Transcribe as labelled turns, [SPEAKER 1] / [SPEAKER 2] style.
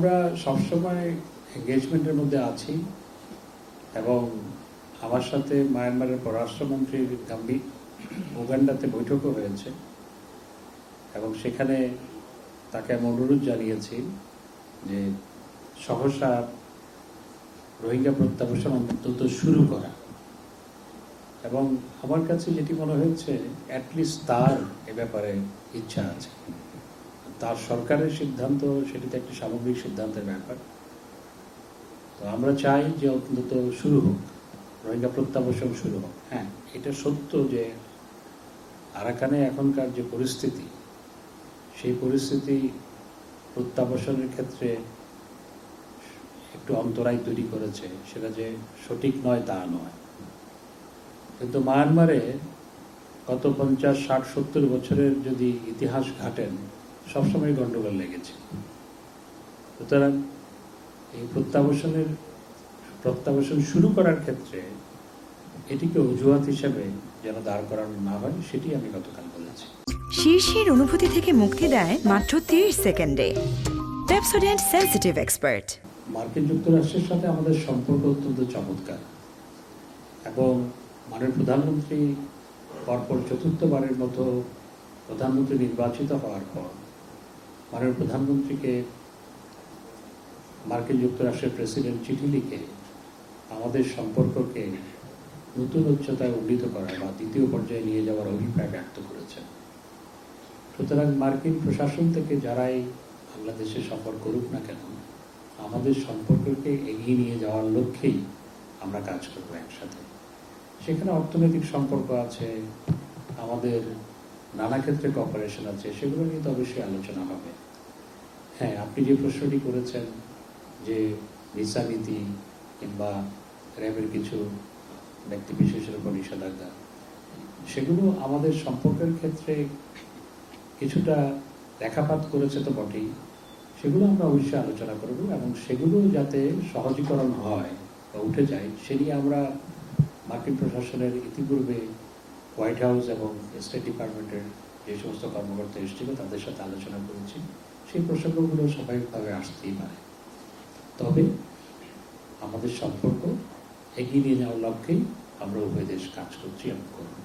[SPEAKER 1] আমরা সবসময় এঙ্গেজমেন্টের মধ্যে আছি এবং আমার সাথে মায়ানমারের পররাষ্ট্রমন্ত্রীর উগান্ডাতে বৈঠকও হয়েছে এবং সেখানে তাকে আমি অনুরোধ জানিয়েছি যে সহসা রোহিঙ্গা প্রত্যাবাসন অন্তত শুরু করা। এবং আমার কাছে যেটি মনে হয়েছে অ্যাটলিস্ট তার এ ব্যাপারে ইচ্ছা আছে। তার সরকারের সিদ্ধান্ত সেটিতে একটি সামগ্রিক সিদ্ধান্তের ব্যাপার। তো আমরা চাই যে অন্তত শুরু হোক, রোহিঙ্গা প্রত্যাবাসন শুরু হোক। হ্যাঁ, এটা সত্য যে আরাকানে এখনকার যে পরিস্থিতি, সেই পরিস্থিতি প্রত্যাবাসনের ক্ষেত্রে একটু অন্তরায় তৈরি করেছে। সেটা যে সঠিক নয় তা নয়, কিন্তু মায়ানমারে গত 50, 60, 70 বছরের যদি ইতিহাস ঘাটেন, সবসময় গন্ডগোল লেগেছে। সুতরাং এই প্রত্যাবাসন শুরু করার ক্ষেত্রে এটিকে অজুহাত হিসেবে যেন দাঁড় করানো না হয়, সেটি আমি গতকাল বলেছি।
[SPEAKER 2] শীর্ষের অনুভূতি থেকে মুক্তি দেয় মাত্র 30 সেকেন্ডে। Pepsodent sensitive expert.
[SPEAKER 1] মার্কিন যুক্তরাষ্ট্রের সাথে আমাদের সম্পর্ক অত্যন্ত চমৎকার এবং মাননীয় প্রধানমন্ত্রী পরপর চতুর্থবারের মতো প্রধানমন্ত্রী নির্বাচিত হওয়ার পর মাননীয় প্রধানমন্ত্রীকে মার্কিন যুক্তরাষ্ট্রের প্রেসিডেন্ট চিঠি লিখে আমাদের সম্পর্ককে নতুন উচ্চতায় উন্নীত করা বা দ্বিতীয় পর্যায়ে নিয়ে যাওয়ার অভিপ্রায় ব্যক্ত করেছেন। সুতরাং মার্কিন প্রশাসন থেকে যারাই বাংলাদেশে সফর করুক না কেন, আমাদের সম্পর্ককে এগিয়ে নিয়ে যাওয়ার লক্ষ্যেই আমরা কাজ করবো একসাথে। সেখানে অর্থনৈতিক সম্পর্ক আছে, আমাদের নানা ক্ষেত্রে কোঅপারেশন আছে, সেগুলো নিয়ে তো অবশ্যই আলোচনা হবে। হ্যাঁ, আপনি যে প্রশ্নটি করেছেন যে ভিসা নীতি কিংবা র্যাবের কিছু ব্যক্তি বিশেষের উপর নিষেধাজ্ঞা, সেগুলো আমাদের সম্পর্কের ক্ষেত্রে কিছুটা রেখাপাত করেছে তো বটেই। সেগুলো আমরা অবশ্যই আলোচনা করব এবং সেগুলো যাতে সহজীকরণ হয় বা উঠে যায়, সে নিয়ে আমরা মার্কিন প্রশাসনের ইতিপূর্বে হোয়াইট হাউস এবং স্টেট ডিপার্টমেন্টের যে সমস্ত কর্মকর্তা এসেছিল তাদের সাথে আলোচনা করেছি। সেই প্রসঙ্গগুলো স্বাভাবিকভাবে আসতেই পারে। তবে আমাদের সম্পর্ক এগিয়ে নিয়ে যাওয়ার লক্ষ্যেই আমরা উভয় দেশ কাজ করছি এবং করব।